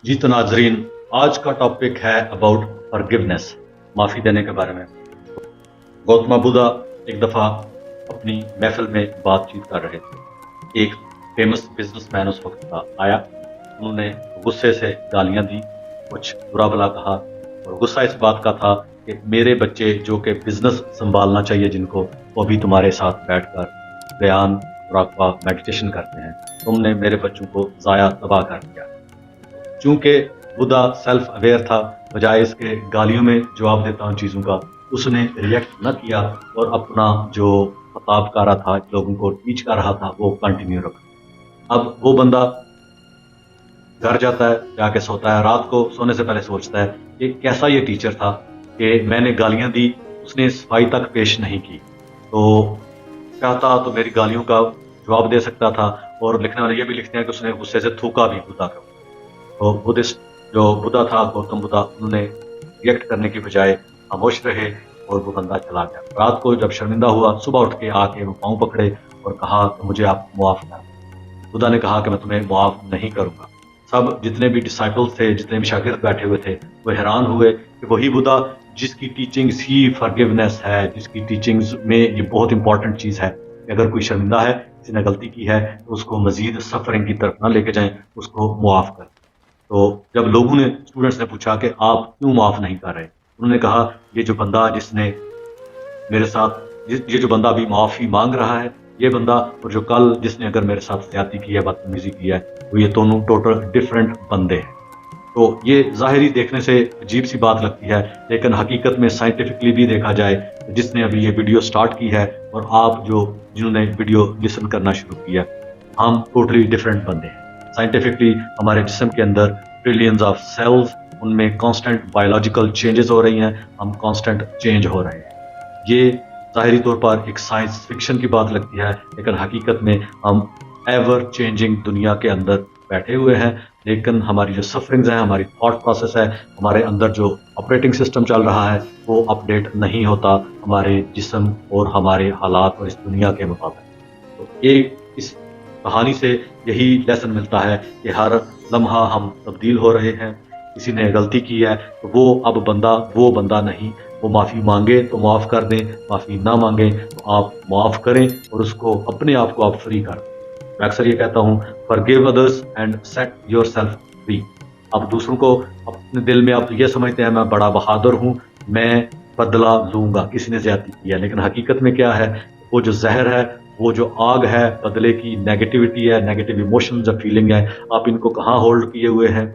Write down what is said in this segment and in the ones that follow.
जी तो नाजरीन, आज का टॉपिक है अबाउट फॉरगिवनेस, माफ़ी देने के बारे में। गौतम बुद्धा एक दफ़ा अपनी महफिल में बातचीत कर रहे थे। एक फेमस बिजनेसमैन उस वक्त का आया। उन्होंने गुस्से से गालियां दी, कुछ बुरा भला कहा, और गुस्सा इस बात का था कि मेरे बच्चे जो कि बिजनेस संभालना चाहिए जिनको, वो भी तुम्हारे साथ बैठकर बयान, मुराकबा, मेडिटेशन करते हैं। तुमने मेरे बच्चों को ज़ाया तबाह कर दिया। चूंकि बुद्धा सेल्फ अवेयर था, बजाय इसके गालियों में जवाब देता उन चीज़ों का, उसने रिएक्ट न किया और अपना जो खताब कर रहा था, लोगों को टीच कर रहा था, वो कंटिन्यू रखा। अब वो बंदा घर जाता है, जाके सोता है, रात को सोने से पहले सोचता है कि कैसा ये टीचर था कि मैंने गालियां दी, उसने सफाई तक पेश नहीं की। तो चाहता तो मेरी गालियों का जवाब दे सकता था, और लिखने वाले ये भी लिखते हैं कि उसने गुस्से से थूका भी बुद्धा को। तो बुद्धिस्ट जो बुद्धा था, गौतम बुद्धा, उन्होंने रिएक्ट करने की बजाय खामोश रहे और वो बंदा चला गया। रात को जब शर्मिंदा हुआ, सुबह उठ के आके वो पाँव पकड़े और कहा कि मुझे आप मुआफ़ कर। खुदा ने कहा कि मैं तुम्हें मुआफ नहीं करूंगा। सब जितने भी डिसाइपल्स थे, जितने भी शागिर्द बैठे हुए थे, वो हैरान हुए कि वही बुद्धा जिसकी टीचिंग्स ही फॉरगिवनेस है, जिसकी टीचिंग्स में ये बहुत इंपॉर्टेंट चीज़ है कि अगर कोई शर्मिंदा है, किसी ने गलती की है, तो उसको मजीद सफरिंग की तरफ ना लेके जाएं, उसको मुआफ कर। तो जब लोगों ने, स्टूडेंट्स ने पूछा कि आप क्यों माफ नहीं कर रहे, उन्होंने कहा ये जो बंदा जिसने मेरे साथ, ये जो बंदा अभी माफ़ी मांग रहा है, ये बंदा, और जो कल जिसने अगर मेरे साथ ज्यादती की है, बदतमीजी की है, तो ये दोनों टोटल डिफरेंट बंदे हैं। तो ये ज़ाहिरी देखने से अजीब सी बात लगती है, लेकिन हकीकत में साइंटिफिकली भी देखा जाए, तो जिसने अभी ये वीडियो स्टार्ट की है और आप जो जिन्होंने वीडियो लिसन करना शुरू किया, हम टोटली डिफरेंट बंदे हैं। साइंटिफिकली हमारे जिस्म के अंदर ट्रिलियंस ऑफ सेल्स, उनमें कांस्टेंट बायोलॉजिकल चेंजेस हो रही हैं, हम कांस्टेंट चेंज हो रहे हैं। ये ज़ाहिरी तौर पर एक साइंस फिक्शन की बात लगती है, लेकिन हकीकत में हम एवर चेंजिंग दुनिया के अंदर बैठे हुए हैं। लेकिन हमारी जो सफरिंग्स हैं, हमारी थॉट प्रोसेस है, हमारे अंदर जो ऑपरेटिंग सिस्टम चल रहा है, वो अपडेट नहीं होता हमारे जिस्म और हमारे हालात और इस दुनिया के मुताबिक। तो एक इस कहानी से यही लेसन मिलता है कि हर लम्हा हम तब्दील हो रहे हैं। किसी ने गलती की है तो वो अब बंदा वो बंदा नहीं, वो माफ़ी मांगे तो माफ़ कर दें, माफ़ी ना मांगे तो आप माफ़ करें और उसको, अपने आप को आप फ्री कर दें। मैं अक्सर ये कहता हूँ, forgive others and set yourself free. आप दूसरों को, अपने दिल में आप ये समझते हैं मैं बड़ा बहादुर हूँ, मैं बदला लूंगा, किसी ने ज्यादती की है, लेकिन हकीकत में क्या है, वो जो जहर है, वो जो आग है बदले की, नेगेटिविटी है, नेगेटिव इमोशन जो फीलिंग है, आप इनको कहाँ होल्ड किए हुए हैं?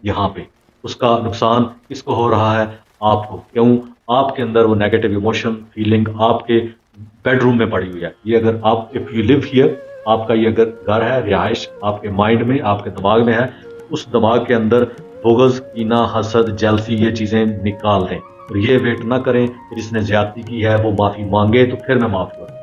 यहाँ पे। उसका नुकसान किसको हो रहा है? आपको। क्यों? आपके अंदर वो नेगेटिव इमोशन फीलिंग आपके बेडरूम में पड़ी हुई है। ये अगर आप, इफ यू लिव हियर, आपका ये अगर घर है, रिहाइश आपके माइंड में, आपके दिमाग में है, उस दिमाग के अंदर बुग़्ज़, कीना, हसद, जेलसी, ये चीज़ें निकाल दें और ये वेट ना करें कि जिसने ज्यादती की है वो माफ़ी मांगे तो फिर मैं माफ़ करूँ।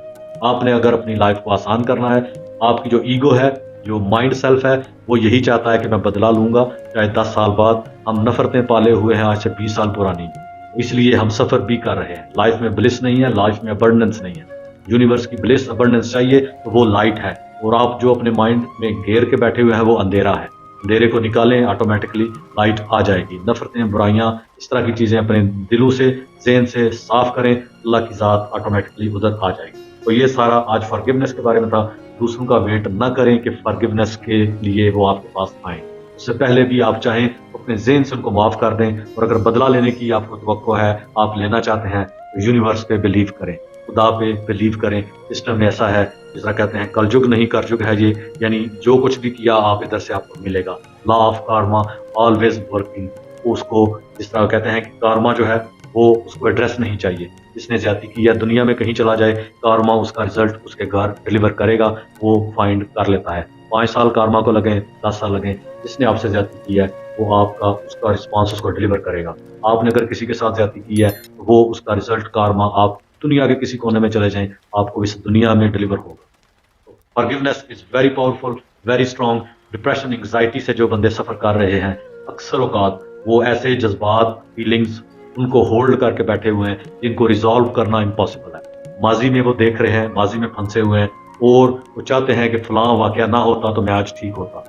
आपने अगर अपनी लाइफ को आसान करना है, आपकी जो ईगो है, जो माइंड सेल्फ है, वो यही चाहता है कि मैं बदला लूंगा, चाहे 10 साल बाद। हम नफरतें पाले हुए हैं आज से 20 साल पुरानी, इसलिए हम सफर भी कर रहे हैं। लाइफ में ब्लिस नहीं है, लाइफ में अबंडेंस नहीं है। यूनिवर्स की ब्लिस अबंडेंस चाहिए तो वो लाइट है, और आप जो अपने माइंड में घेर के बैठे हुए हैं वो अंधेरा है। अंधेरे को निकालें, ऑटोमेटिकली लाइट आ जाएगी। नफरतें, बुराइयां, इस तरह की चीजें अपने दिलों से, ज़हन से साफ करें, अल्लाह की ज़ात ऑटोमेटिकली उधर आ जाएगी। तो ये सारा आज फॉरगिवनेस के बारे में था। दूसरों का वेट ना करें कि फॉरगिवनेस के लिए वो आपके पास आए। उससे पहले भी आप चाहें तो अपने ज़हन से उनको माफ़ कर दें, और अगर बदला लेने की आपको तवक्को है, आप लेना चाहते हैं, तो यूनिवर्स पे बिलीव करें, खुदा पे बिलीव करें। सिस्टम में ऐसा है, जिस तरह कहते हैं कलयुग नहीं करजुग है ये, यानी जो कुछ भी किया आप इधर से आपको मिलेगा। Law of Karma always working. उसको, जिस तरह कहते हैं कि कार्मा जो है वो, उसको एड्रेस नहीं चाहिए। जिसने ज्यादती की है, दुनिया में कहीं चला जाए, कार्मा उसका रिजल्ट उसके घर डिलीवर करेगा, वो फाइंड कर लेता है। 5 साल कार्मा को लगें, 10 साल लगें, जिसने आपसे ज्यादती की है वो आपका, उसका रिस्पॉन्स उसको डिलीवर करेगा। आपने अगर किसी के साथ ज्यादती की है तो वो उसका रिजल्ट कार्मा, आप दुनिया के किसी कोने में चले जाएं, आपको इस दुनिया में डिलीवर होगा। Forgiveness is very powerful, very strong. Depression, anxiety से जो बंदे सफर कर रहे हैं, अक्सर औकात वो ऐसे जज्बात, फीलिंग्स, उनको होल्ड करके बैठे हुए हैं जिनको रिजॉल्व करना इम्पॉसिबल है। माजी में वो देख रहे हैं, माजी में फंसे हुए हैं, और वो चाहते हैं कि फलां वाकया ना होता तो मैं आज ठीक होता।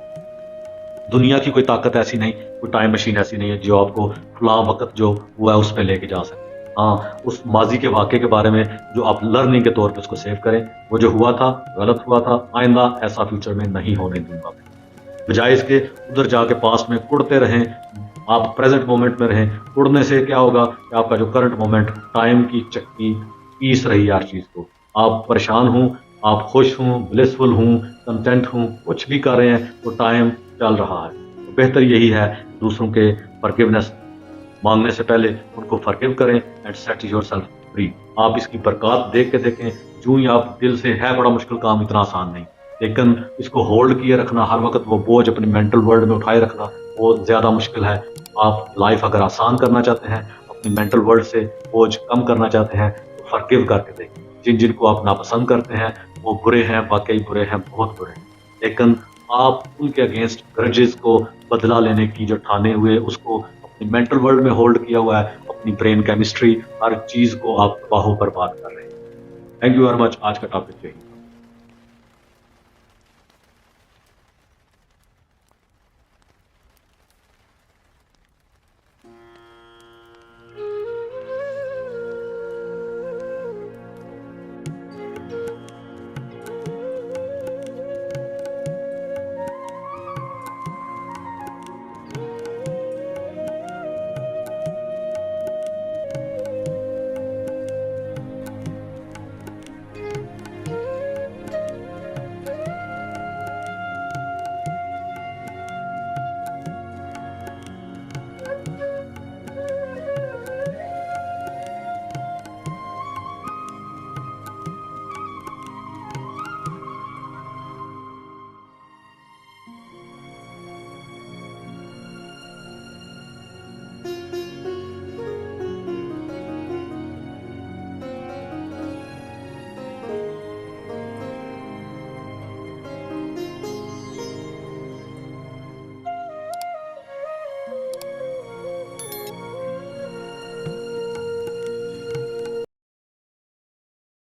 दुनिया की कोई ताकत ऐसी नहीं, कोई टाइम मशीन ऐसी नहीं है जो आपको फला वक्त जो हुआ है उस पर लेके जा सके। हाँ, उस माजी के वाक़े के बारे में जो आप लर्निंग के तौर पे उसको सेव करें, वो जो हुआ था, गलत हुआ था, आइंदा ऐसा फ्यूचर में नहीं होने दूँगा मैं। बजाय इसके उधर जाके पास्ट में कुढ़ते रहें, आप प्रेज़ेंट मोमेंट में रहें। कुढ़ने से क्या होगा कि आपका जो करंट मोमेंट, टाइम की चक्की पीस रही है हर चीज़ को। आप परेशान हों, आप खुश हों, ब्लिसफुल हों, कंटेंट हों, कुछ भी कर रहे हैं, तो टाइम चल रहा है। तो बेहतर यही है दूसरों के फॉरगिवनेस मांगने से पहले उनको फॉरगिव करें एंड सेट योरसेल्फ फ्री। आप इसकी बरकत देख के देखें, यूं ही आप दिल से, है बड़ा मुश्किल काम, इतना आसान नहीं, लेकिन इसको होल्ड किए रखना, हर वक्त वो बोझ अपने मेंटल वर्ल्ड में उठाए रखना, वो ज़्यादा मुश्किल है। आप लाइफ अगर आसान करना चाहते हैं, अपनी मेंटल वर्ल्ड से बोझ कम करना चाहते हैं, तो फॉरगिव करके देखें। जिनको आप नापसंद करते हैं, वो बुरे हैं, वाकई बुरे हैं, बहुत बुरे हैं, लेकिन आप उनके अगेंस्ट ग्रजेस को, बदला लेने की जो ठाने हुए, उसको अपनी मेंटल वर्ल्ड में होल्ड किया हुआ है, अपनी ब्रेन केमिस्ट्री, हर चीज़ को आप तबाह बर्बाद कर रहे हैं। Thank you very much. आज का टॉपिक यही।